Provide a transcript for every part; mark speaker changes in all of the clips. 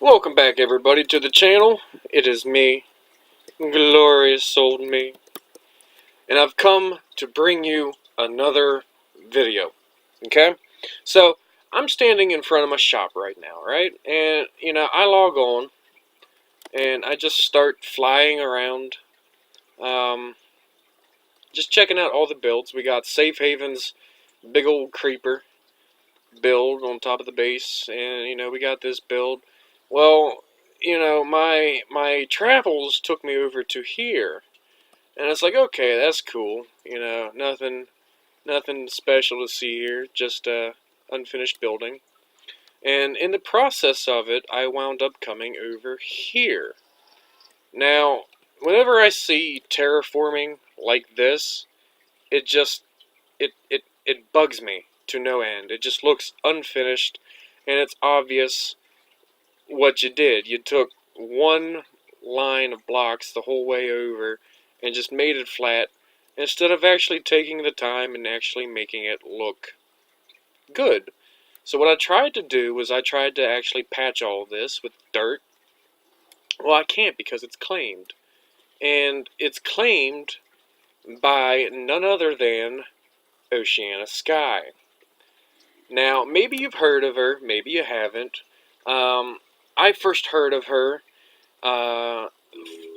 Speaker 1: Welcome back, everybody, to the channel. It is me, glorious old me, and I've come to bring you another video. Okay? So, I'm standing in front of my shop right now, right? And, I log on, and I just start flying around, um, just checking out all the builds. We got Safe Haven's big old creeper build on top of the base, and we got this build. Well, my travels took me over to here, and it's like, okay, that's cool. Nothing special to see here, just a unfinished building. And in the process of it, I wound up coming over here. Now, whenever I see terraforming like this, it just it bugs me to no end. It just looks unfinished, and it's obvious what you did. You took one line of blocks the whole way over and just made it flat instead of actually taking the time and actually making it look good. So what I tried to do was I tried to actually patch all this with dirt. Well, I can't because it's claimed. And it's claimed by none other than Oceana Sky. Now, maybe you've heard of her, maybe you haven't. I first heard of her uh,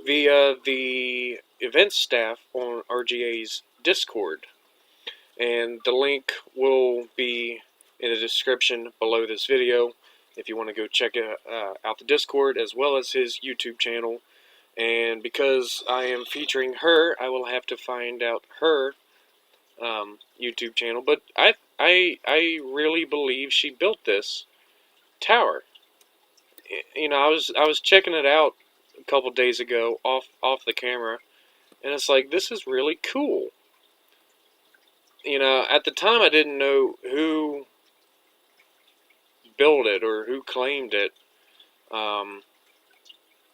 Speaker 1: via the event staff on RGA's Discord, and the link will be in the description below this video if you want to go check out the Discord as well as his YouTube channel. And because I am featuring her, I will have to find out her YouTube channel. But I really believe she built this tower. I was checking it out a couple days ago off the camera, and it's like, this is really cool. At the time I didn't know who built it or who claimed it. Um,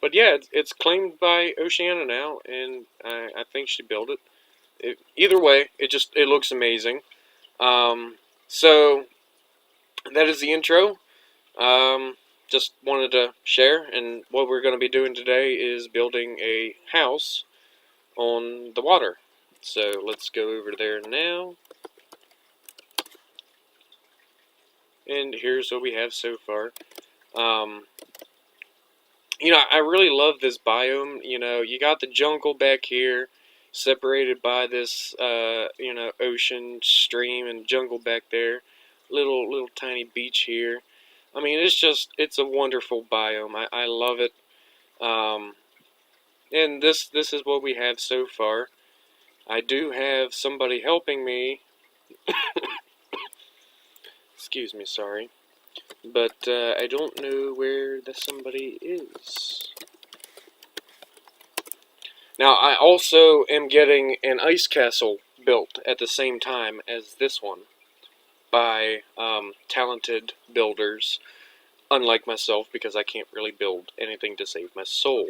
Speaker 1: but yeah, it's claimed by Oceana now, and I think she built it. Either way, it looks amazing. So that is the intro. Just wanted to share, and what we're going to be doing today is building a house on the water. So let's go over there now. And here's what we have so far. I really love this biome. You got the jungle back here, separated by this, ocean, stream, and jungle back there. Little tiny beach here. I mean, it's a wonderful biome. I love it. And this is what we have so far. I do have somebody helping me. Excuse me, sorry. But I don't know where the somebody is. Now, I also am getting an ice castle built at the same time as this one by talented builders, unlike myself, because I can't really build anything to save my soul.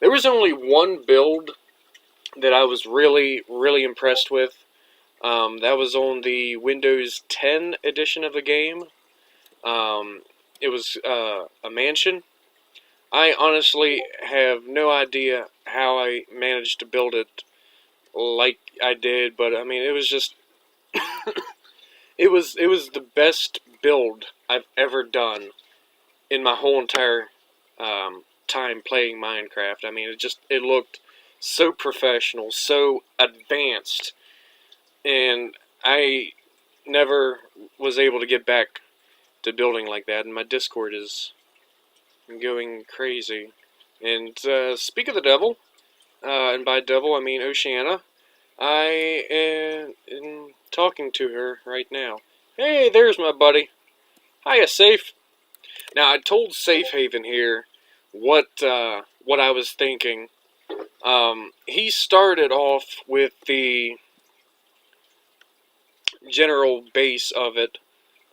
Speaker 1: There was only one build that I was really, really impressed with. That was on the Windows 10 edition of the game. It was a mansion. I honestly have no idea how I managed to build it like I did, but I mean, it was just it was the best build I've ever done in my whole entire time playing Minecraft. I mean, it looked so professional, so advanced, and I never was able to get back to building like that, and my Discord is going crazy. And speak of the devil, and by devil I mean Oceana, I am talking to her right now. Hey, there's my buddy. Hiya, Safe. Now, I told Safe Haven here what I was thinking. He started off with the general base of it.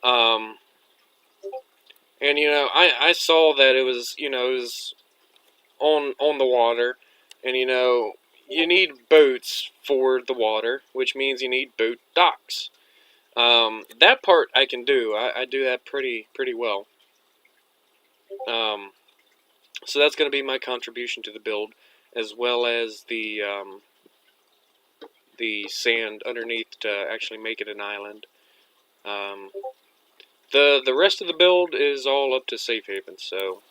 Speaker 1: Um, and I saw that it was on the water, and you need boats for the water, which means you need boat docks. That part I can do. I do that pretty well. So that's going to be my contribution to the build, as well as the sand underneath to actually make it an island. The rest of the build is all up to Safe Haven. So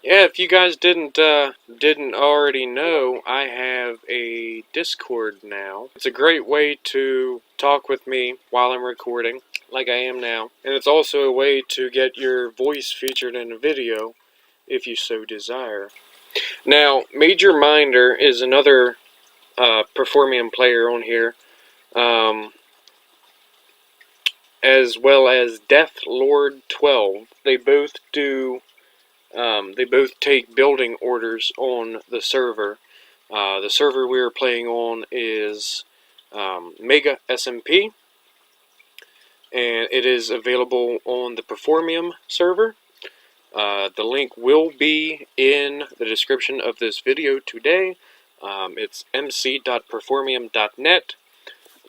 Speaker 1: yeah, if you guys didn't already know, I have a Discord now. It's a great way to talk with me while I'm recording, like I am now, and it's also a way to get your voice featured in a video if you so desire. Now, Major Minder is another Performium player on here, as well as Death Lord 12. They both do. They both take building orders on the server. The server we are playing on is Mega SMP, and it is available on the Performium server. The link will be in the description of this video today. It's mc.performium.net.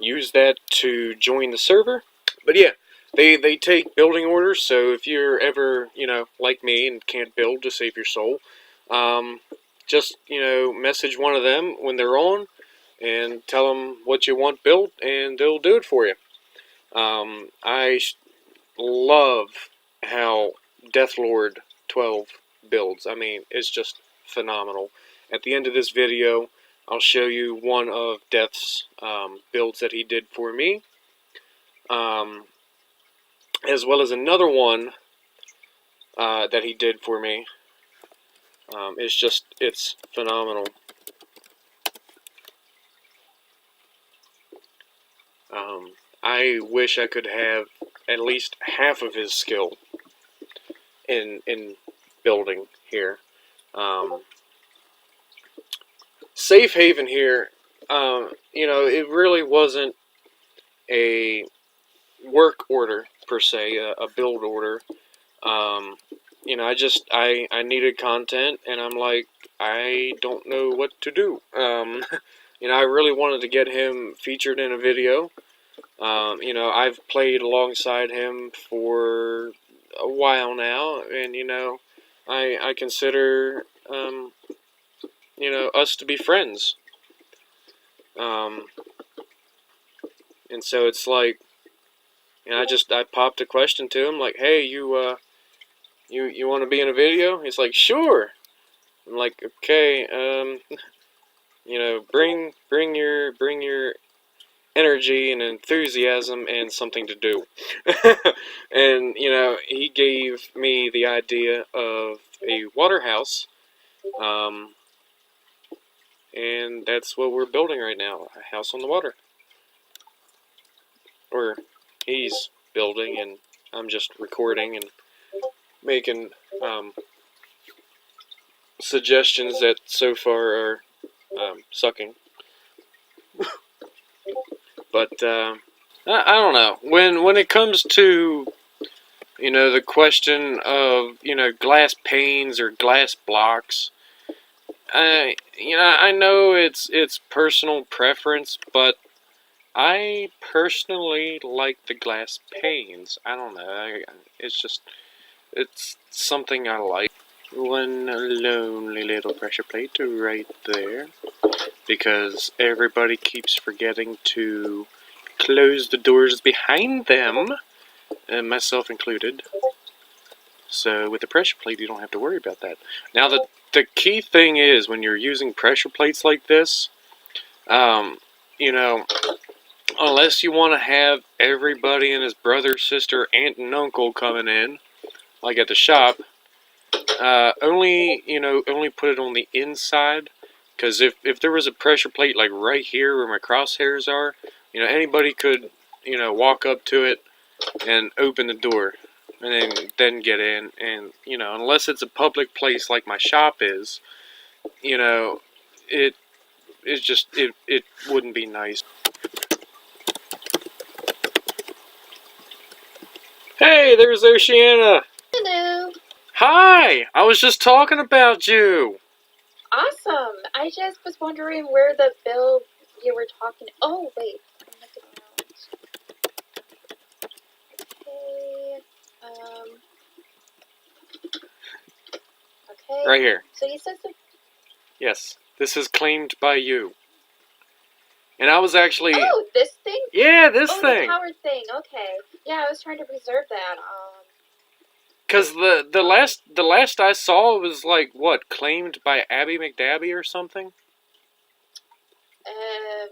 Speaker 1: Use that to join the server. But yeah, they take building orders, so if you're ever, like me and can't build to save your soul, just, message one of them when they're on and tell them what you want built, and they'll do it for you. I love how Deathlord 12 builds. I mean, it's just phenomenal. At the end of this video, I'll show you one of Death's builds that he did for me, as well as another one that he did for me. It's phenomenal. I wish I could have at least half of his skill in building here. Safe Haven here, it really wasn't a work order per se, a build order. I needed content, and I'm like, I don't know what to do. I really wanted to get him featured in a video. I've played alongside him for a while now, and I consider us to be friends. And so it's like, I popped a question to him like, hey, you want to be in a video? He's like, sure. I'm like, okay, bring your energy and enthusiasm and something to do. And he gave me the idea of a water house, and that's what we're building right now, a house on the water. Or he's building, and I'm just recording and making suggestions that so far are sucking. But I don't know. When it comes to the question of glass panes or glass blocks, I know it's personal preference, but I personally like the glass panes. I don't know. It's something I like. One lonely little pressure plate right there, because everybody keeps forgetting to close the doors behind them, and myself included. So with the pressure plate, you don't have to worry about that. Now, the key thing is, when you're using pressure plates like this, unless you want to have everybody and his brother, sister, aunt, and uncle coming in, like at the shop, only put it on the inside. Because if there was a pressure plate like right here where my crosshairs are, anybody could, walk up to it and open the door and then get in. And, unless it's a public place like my shop is, it wouldn't be nice. Hey, there's Oceana.
Speaker 2: Hello.
Speaker 1: Hi, I was just talking about you.
Speaker 2: Awesome. I just was wondering where the build you were talking. Oh, wait. I'm looking around. Okay. Okay.
Speaker 1: Right here.
Speaker 2: So you said some.
Speaker 1: Yes. This is claimed by you. And I was actually...
Speaker 2: Oh, this thing.
Speaker 1: Yeah, this
Speaker 2: Oh,
Speaker 1: thing.
Speaker 2: the tower thing. Okay. Yeah, I was trying to preserve that.
Speaker 1: Because the last I saw was like, what, claimed by Abby McDabby or something?
Speaker 2: Um,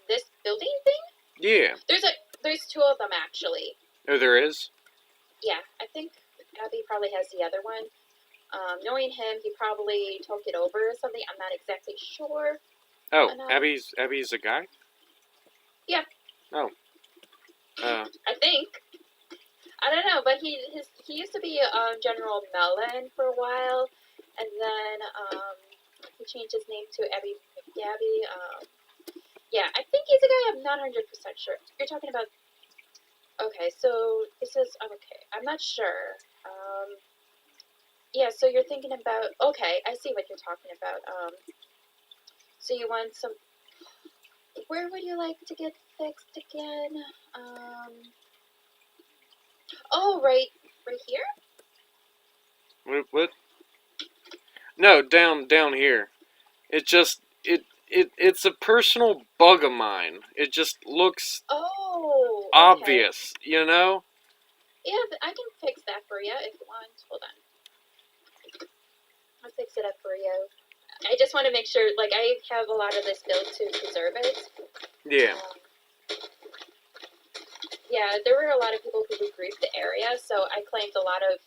Speaker 2: this building thing.
Speaker 1: Yeah.
Speaker 2: There's two of them actually.
Speaker 1: Oh, there is?
Speaker 2: Yeah, I think Abby probably has the other one. Knowing him, he probably took it over or something. I'm not exactly sure.
Speaker 1: Oh,
Speaker 2: Enough.
Speaker 1: Abby's a guy?
Speaker 2: Yeah.
Speaker 1: Oh.
Speaker 2: I think. I don't know, but he used to be General Mellon for a while, and then he changed his name to Abby McGabby. Yeah, I think he's a guy. I'm not 100% sure. You're talking about. Okay, so this is okay. I'm not sure. Yeah, so you're thinking about. Okay, I see what you're talking about. So you want some. Where would you like to get fixed again? Oh, right here.
Speaker 1: What? No, down here. It's a personal bug of mine. It just looks
Speaker 2: Oh, okay.
Speaker 1: obvious, you know?
Speaker 2: Yeah, I can fix that for you if you want. Hold on. I'll fix it up for you. I just want to make sure, like, I have a lot of this built to preserve it.
Speaker 1: Yeah.
Speaker 2: Yeah, there were a lot of people who would grief the area, so I claimed a lot of.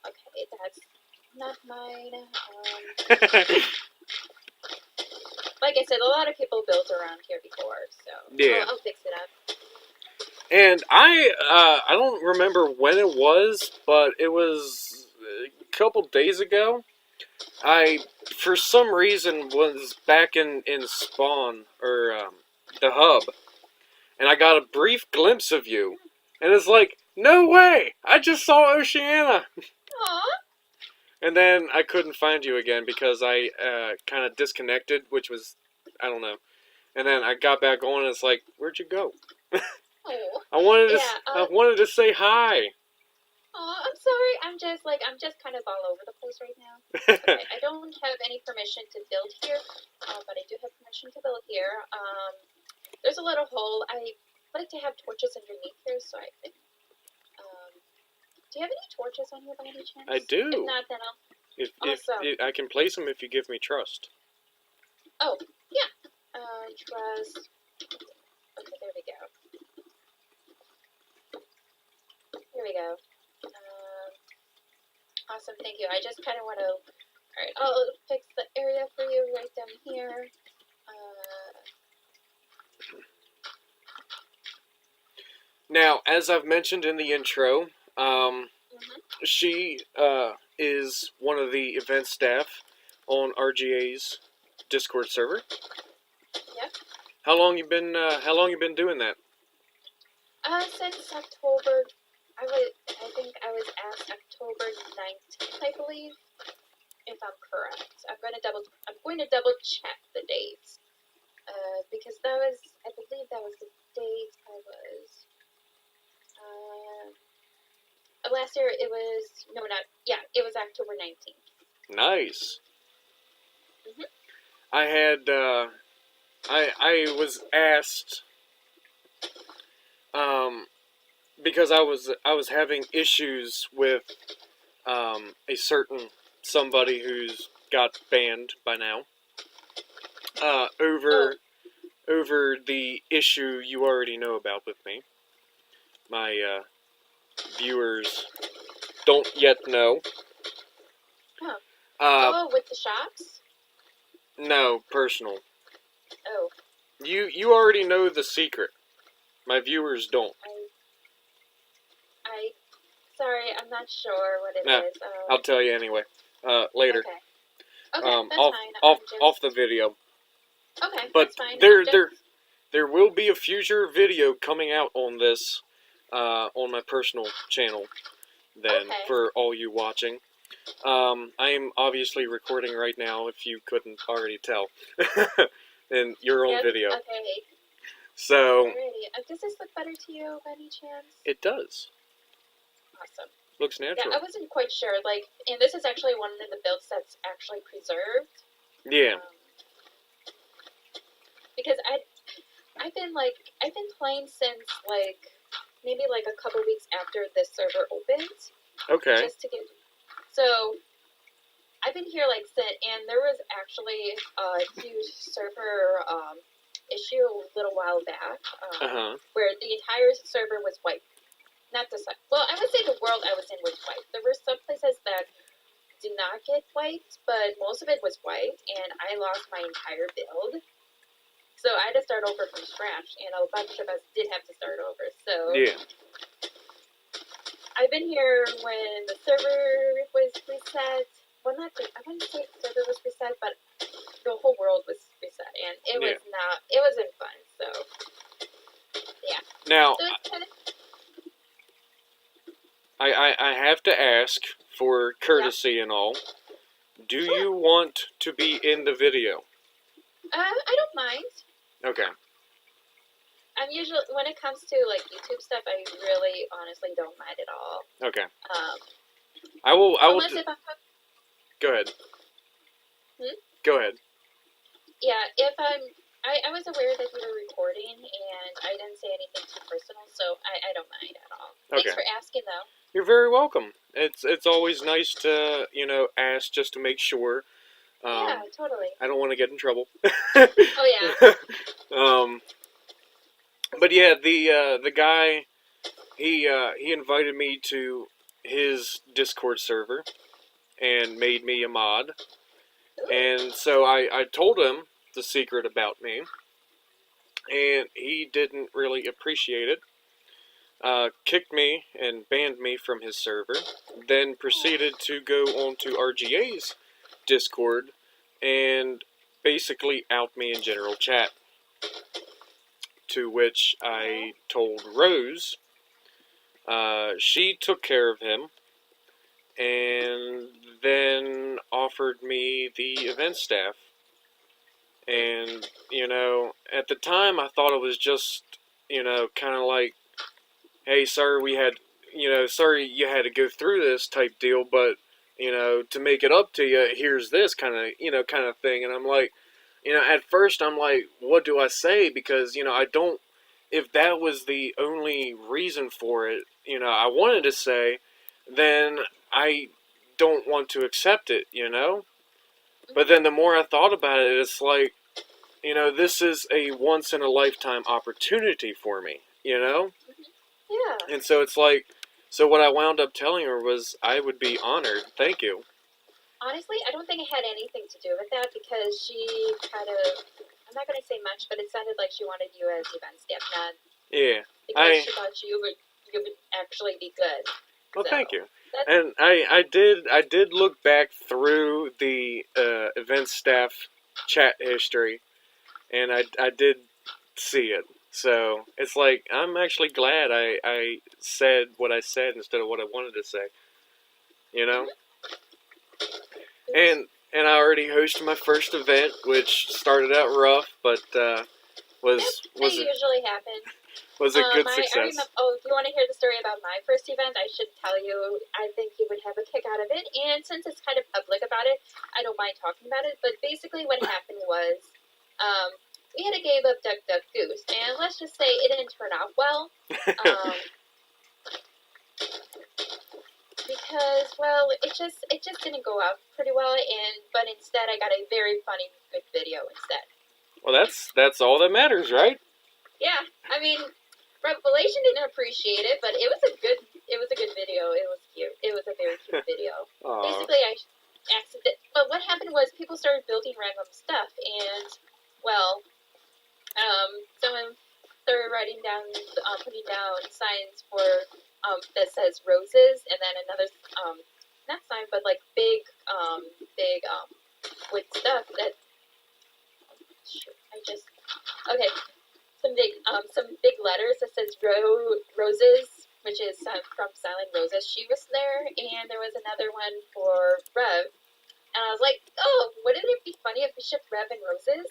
Speaker 2: Okay, that's not mine. Like I said, a lot of people built around here before, so
Speaker 1: Yeah.
Speaker 2: I'll fix it up.
Speaker 1: And I don't remember when it was, but it was a couple days ago. I, for some reason, was back in Spawn, or the hub, and I got a brief glimpse of you. And it's like, no way! I just saw Oceana!
Speaker 2: Aww.
Speaker 1: And then I couldn't find you again because I kind of disconnected, which was, I don't know. And then I got back on and it's like, where'd you go?
Speaker 2: Oh.
Speaker 1: I wanted
Speaker 2: Yeah,
Speaker 1: I wanted to say hi.
Speaker 2: Oh, I'm sorry. I'm just kind of all over the place right now. Okay, I don't have any permission to build here, but I do have permission to build here. There's a little hole. I like to have torches underneath here, so I can. Do you have any torches on here by any chance?
Speaker 1: I do.
Speaker 2: If not, then I'll. Awesome.
Speaker 1: I can place them if you give me trust.
Speaker 2: Oh, yeah. Trust. Okay, there we go. Here we go. Awesome, thank you. I just kind of want to. Alright, I'll fix the area for you right down here.
Speaker 1: Now, as I've mentioned in the intro, she is one of the event staff on RGA's Discord server.
Speaker 2: Yep.
Speaker 1: How long you been doing that?
Speaker 2: Since October. I think I was asked October 19th, I believe, if I'm correct. I'm going to double check the dates. Because I believe that was the date I was. Last year it was October 19th.
Speaker 1: Nice.
Speaker 2: Mhm.
Speaker 1: I had I was asked because I was having issues with a certain somebody who's got banned by now over the issue you already know about with me. My viewers don't yet know.
Speaker 2: Huh. With the shops?
Speaker 1: No, personal.
Speaker 2: Oh.
Speaker 1: You already know the secret. My viewers don't.
Speaker 2: Sorry, I'm not sure what it is.
Speaker 1: I'll tell you anyway. Later.
Speaker 2: Okay, that's fine.
Speaker 1: Off the video.
Speaker 2: Okay,
Speaker 1: but
Speaker 2: that's fine.
Speaker 1: There will be a future video coming out on this, on my personal channel, then, for all you watching. I am obviously recording right now, if you couldn't already tell, in your own video.
Speaker 2: Okay.
Speaker 1: So,
Speaker 2: Alrighty. Does this look better to you by any chance?
Speaker 1: It does.
Speaker 2: Awesome.
Speaker 1: Looks
Speaker 2: Yeah,
Speaker 1: natural.
Speaker 2: I wasn't quite sure. Like, and this is actually one of the builds that's actually preserved.
Speaker 1: Yeah.
Speaker 2: Because I've been playing since like maybe like a couple weeks after this server opened,
Speaker 1: Okay.
Speaker 2: just to get. So I've been here like and there was actually a huge server issue a little while back, where the entire server was wiped. Not the well, I would say the world I was in was wiped. There were some places that did not get wiped, but most of it was wiped, and I lost my entire build. So I had to start over from scratch, and a bunch of us did have to start over. So
Speaker 1: yeah.
Speaker 2: I've been here when the server was reset. Well, not the, I wouldn't say the server was reset, but the whole world was reset, and it was not. It wasn't fun. So yeah.
Speaker 1: Now,
Speaker 2: So it's kind of,
Speaker 1: I have to ask for courtesy and all. Do you want to be in the video?
Speaker 2: I don't mind.
Speaker 1: Okay.
Speaker 2: I'm usually, when it comes to like YouTube stuff, I really honestly don't mind at all.
Speaker 1: Okay.
Speaker 2: I
Speaker 1: will.
Speaker 2: Unless if I'm.
Speaker 1: Go ahead.
Speaker 2: Hmm?
Speaker 1: Go ahead.
Speaker 2: Yeah, if I was aware that you were recording, and I didn't say anything too personal, so I don't mind at all.
Speaker 1: Okay.
Speaker 2: Thanks for asking, though.
Speaker 1: You're very welcome. It's always nice to ask just to make sure.
Speaker 2: Yeah, totally.
Speaker 1: I don't want to get in trouble.
Speaker 2: Oh yeah.
Speaker 1: But yeah, the guy he invited me to his Discord server and made me a mod.
Speaker 2: Ooh.
Speaker 1: And so I told him the secret about me, and he didn't really appreciate it. Kicked me and banned me from his server, then proceeded to go onto RGA's Discord and basically out me in general chat. To which I told Rose. She took care of him and then offered me the event staff. And, at the time I thought it was just, kind of like, hey, sir, sorry you had to go through this type deal, but, to make it up to you, here's this kind of thing. And I'm like, at first I'm like, what do I say? Because, I don't, if that was the only reason for it, I wanted to say, then I don't want to accept it, But then the more I thought about it, it's like, this is a once in a lifetime opportunity for me,
Speaker 2: Yeah.
Speaker 1: And so it's like, so what I wound up telling her was I would be honored. Thank you.
Speaker 2: Honestly, I don't think it had anything to do with that because she kind of, I'm not going to say much, but it sounded like she wanted you as event staff, not because she thought you would actually be good.
Speaker 1: Well, so, thank you. And I did look back through the event staff chat history, and I did see it. So it's like I'm actually glad I said what I said instead of what I wanted to say. And I already hosted my first event, which started out rough, but was
Speaker 2: usually happen.
Speaker 1: Was a good success.
Speaker 2: Do you want to hear the story about my first event? I should tell you. I think you would have a kick out of it, and since it's kind of public about it, I don't mind talking about it. But basically, what happened was, we had a game of Duck Duck Goose, and let's just say it didn't turn out well. Because it just didn't go out pretty well, but instead I got a very funny good video instead.
Speaker 1: Well, that's all that matters, right?
Speaker 2: Yeah, I mean, Revelation didn't appreciate it, but it was a good video. It was cute. It was a very cute video. Basically, but what happened was people started building random stuff, and someone started putting down signs for that says roses, and then another not sign, but like big with stuff that some big letters that says roses, which is from Silent Roses. She was there, and there was another one for Rev, and I was like, oh, wouldn't it be funny if we shipped Rev and Roses?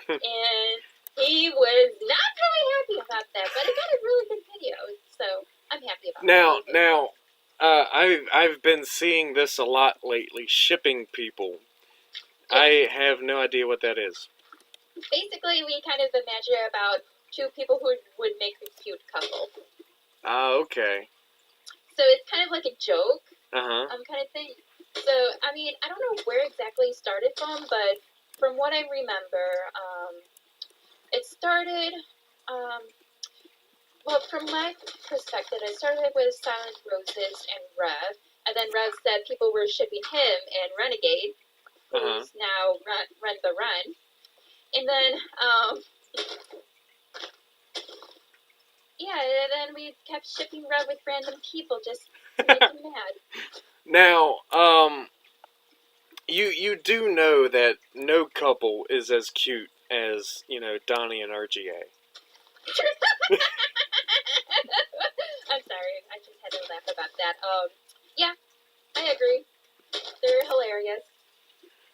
Speaker 2: And he was not really happy about that, but it got a really good video, so I'm happy about it.
Speaker 1: Now, I've been seeing this a lot lately. Shipping people. I have no idea what that is.
Speaker 2: Basically, we kind of imagine about two people who would make a cute couple.
Speaker 1: Okay.
Speaker 2: So it's kind of like a joke,
Speaker 1: Uh-huh.
Speaker 2: kind of thing. So I mean, I don't know where exactly it started from, but from what I remember, it started. Well, from my perspective, it started with Silent Roses and Rev, and then Rev said people were shipping him and Renegade, who's now run the run, and then yeah, and then we kept shipping Rev with random people just to make him mad.
Speaker 1: Now, you do know that no couple is as cute as, Donnie and RGA.
Speaker 2: I'm sorry, I just had to laugh about that. Yeah, I agree. They're hilarious.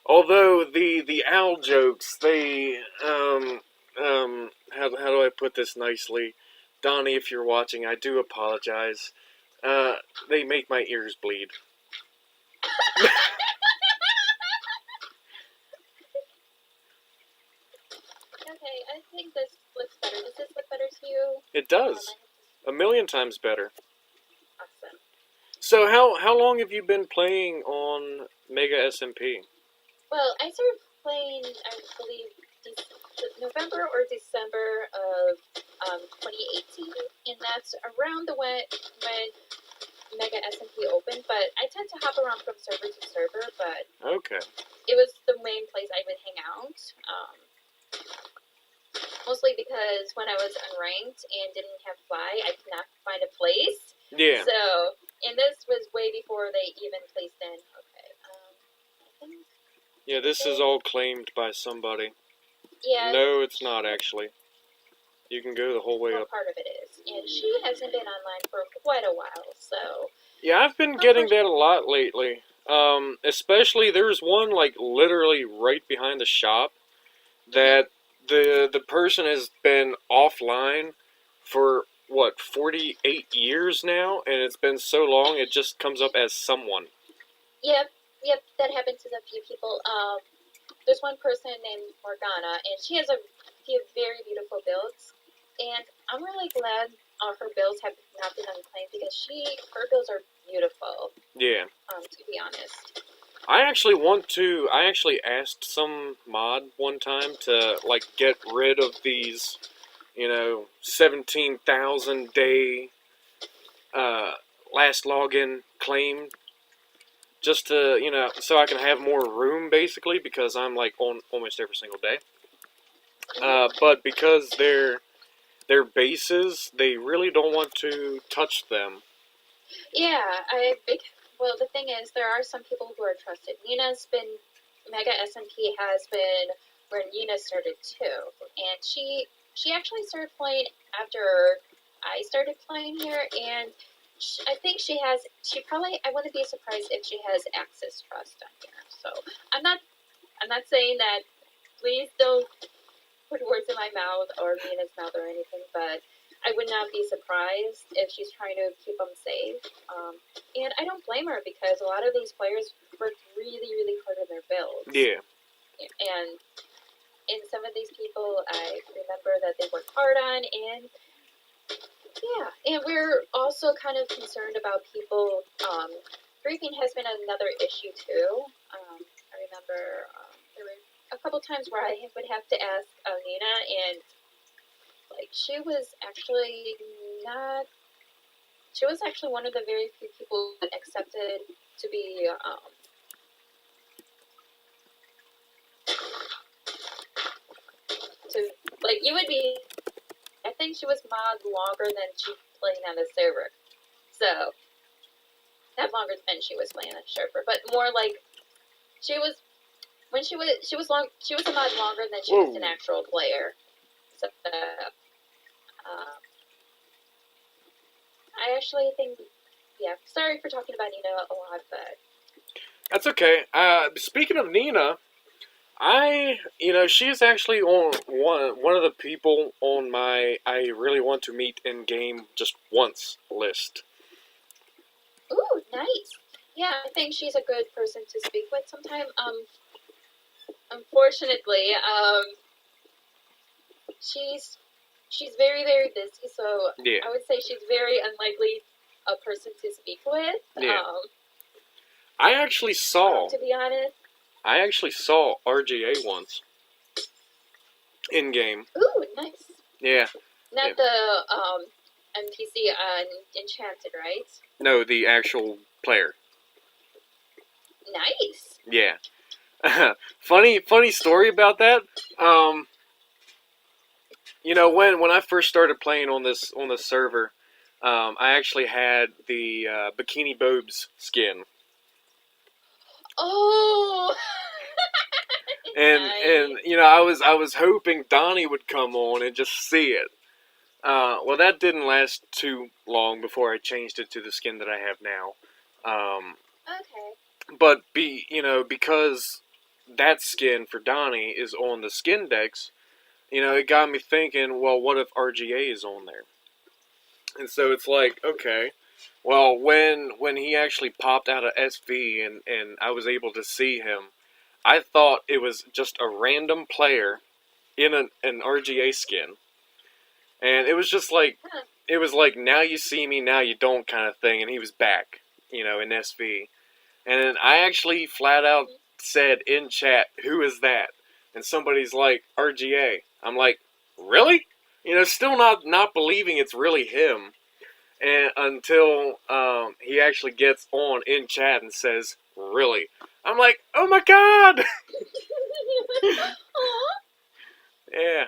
Speaker 1: Although the owl jokes, they how do I put this nicely? Donnie, if you're watching, I do apologize. They make my ears bleed.
Speaker 2: Okay, I think this looks better. Does this look better to you?
Speaker 1: It does. A million times better.
Speaker 2: Awesome.
Speaker 1: So how long have you been playing on Mega SMP?
Speaker 2: Well, I started playing, I believe, November or December of 2018, and that's around when Mega SMP opened. But I tend to hop around from server to server, but
Speaker 1: Okay.
Speaker 2: it was the main place I would hang out. Mostly because when I was unranked and didn't have fly, I could not find a place.
Speaker 1: Yeah.
Speaker 2: So, and this was way before they even placed in. Okay. I think.
Speaker 1: Yeah, this is all claimed by somebody.
Speaker 2: Yeah.
Speaker 1: No, it's not actually. You can go the whole way up.
Speaker 2: Part of it is, and she hasn't been online for quite a while, so.
Speaker 1: Yeah, I've been getting that a lot lately. Especially there's one like literally right behind the shop that the person has been offline for what 48 years now, and it's been so long it just comes up as someone.
Speaker 2: Yep, that happens to a few people. There's one person named Morgana, and she has a few very beautiful builds, and I'm really glad her builds have not been unclaimed because her builds are beautiful.
Speaker 1: Yeah.
Speaker 2: To be honest.
Speaker 1: I actually asked some mod one time to like get rid of these, 17,000 day last login claim, just to, so I can have more room basically, because I'm like on almost every single day. But because they're bases, they really don't want to touch them.
Speaker 2: Yeah, well, the thing is, there are some people who are trusted. Mega SMP has been where Nina started too, and she actually started playing after I started playing here, and I think I wouldn't be surprised if she has Access Trust on here. So I'm not saying that. Please don't put words in my mouth or Nina's mouth or anything, but I would not be surprised if she's trying to keep them safe. And I don't blame her because a lot of these players work really, really hard on their builds.
Speaker 1: Yeah.
Speaker 2: And some of these people, I remember that they work hard on, and yeah. And we're also kind of concerned about people. Griefing has been another issue too. I remember there were a couple times where I would have to ask Nina, and like she was actually one of the very few people that accepted to be you would be. I think she was mod longer than she played on the server, so not longer than she was playing on the server, but more like she was a mod longer than she was an actual player. So I actually think, yeah. Sorry for talking about Nina a lot, but
Speaker 1: that's okay. Speaking of Nina, she's actually on one of the people on my I really want to meet in game just once list.
Speaker 2: Ooh, nice. Yeah, I think she's a good person to speak with sometime. Unfortunately, she's very, very busy, so
Speaker 1: Yeah.
Speaker 2: I would say she's very unlikely a person to speak with.
Speaker 1: Yeah. I actually saw
Speaker 2: To be honest.
Speaker 1: RGA once in game.
Speaker 2: Ooh, nice.
Speaker 1: Yeah.
Speaker 2: Not
Speaker 1: Yeah.
Speaker 2: the NPC Enchanted, right?
Speaker 1: No, the actual player.
Speaker 2: Nice.
Speaker 1: Yeah. funny story about that. You know, when I first started playing on this server, I actually had the Bikini Bobes skin,
Speaker 2: Oh.
Speaker 1: and
Speaker 2: Nice.
Speaker 1: you know, I was hoping Donnie would come on and just see it. Well, that didn't last too long before I changed it to the skin that I have now.
Speaker 2: Okay.
Speaker 1: But because that skin for Donnie is on the skin decks, you know, it got me thinking, well, what if RGA is on there? And so it's like, okay, well, when he actually popped out of SV and I was able to see him, I thought it was just a random player in an RGA skin. And it was just like, it was like, now you see me, now you don't kind of thing. And he was back, you know, in SV. And then I actually flat out said in chat, who is that? And somebody's like, RGA. I'm like, really? You know, still not believing it's really him. And until he actually gets on in chat and says, really? I'm like, oh my god! Yeah.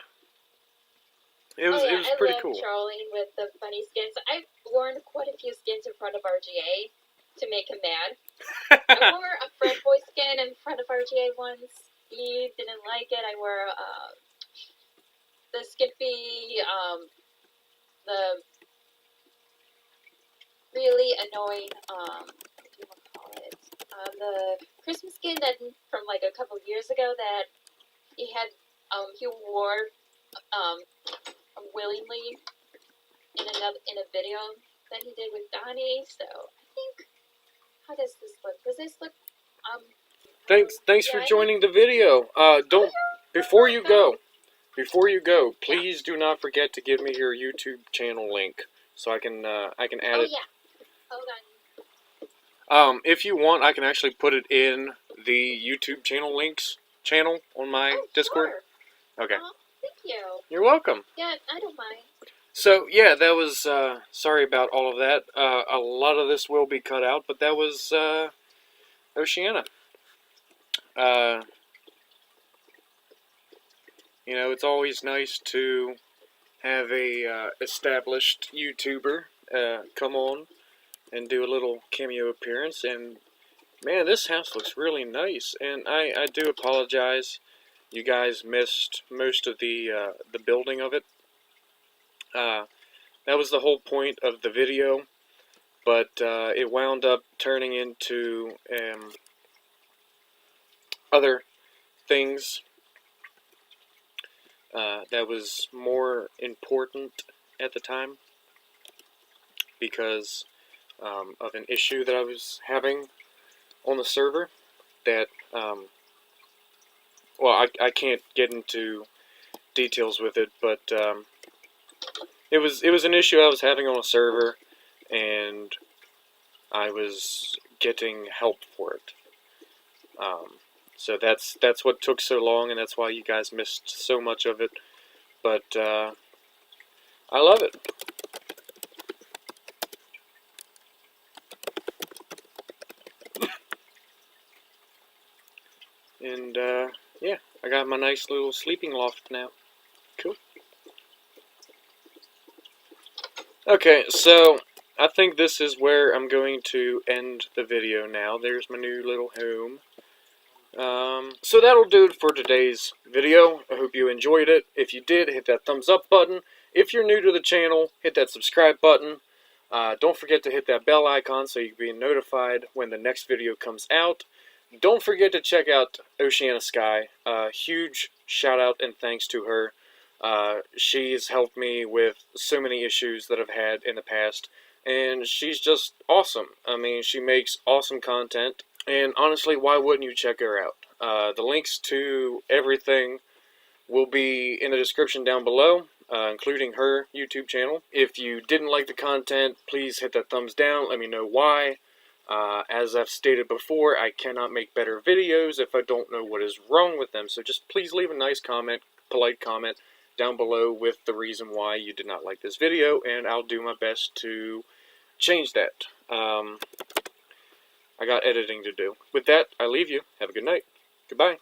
Speaker 1: It was pretty
Speaker 2: I love
Speaker 1: cool.
Speaker 2: trolling with the funny skins. I've worn quite a few skins in front of RGA to make him mad. I wore a Fred Boy skin in front of RGA once. He didn't like it. I wore the Skippy, the really annoying, what do you want to call it? The Christmas skin that from like a couple years ago that he had, he wore, willingly in a video that he did with Donnie. So I think, how does this look? Does this look,
Speaker 1: Thanks for joining the video. Don't before you go, please do not forget to give me your YouTube channel link so I can add it.
Speaker 2: Yeah. Hold on.
Speaker 1: If you want, I can actually put it in the YouTube channel on my Discord.
Speaker 2: Sure.
Speaker 1: Okay.
Speaker 2: Thank you.
Speaker 1: You're welcome.
Speaker 2: Yeah, I don't mind.
Speaker 1: So yeah, that was sorry about all of that. A lot of this will be cut out, but that was Oceana. You know, it's always nice to have a established YouTuber come on and do a little cameo appearance. And man, this house looks really nice. And I do apologize, you guys missed most of the building of it. That was the whole point of the video, but it wound up turning into other things that was more important at the time because of an issue that I was having on the server that, well, I can't get into details with it, but it was an issue I was having on a server, and I was getting help for it. So that's what took so long, and that's why you guys missed so much of it. But I love it. And yeah, I got my nice little sleeping loft now. Cool. Okay, so I think this is where I'm going to end the video now. There's my new little home. So that'll do it for today's video. I hope you enjoyed it. If you did, hit that thumbs up button. If you're new to the channel, hit that subscribe button. Don't forget to hit that bell icon so you can be notified when the next video comes out. Don't forget to check out Oceana Sky. Huge shout out and thanks to her. She's helped me with so many issues that I've had in the past, and she's just awesome. I mean, she makes awesome content, and honestly, why wouldn't you check her out? The links to everything will be in the description down below, including her YouTube channel. If you didn't like the content, please hit that thumbs down. Let me know why. As I've stated before, I cannot make better videos if I don't know what is wrong with them. So just please leave a nice comment, polite comment, down below with the reason why you did not like this video, and I'll do my best to change that. I got editing to do. With that, I leave you. Have a good night. Goodbye.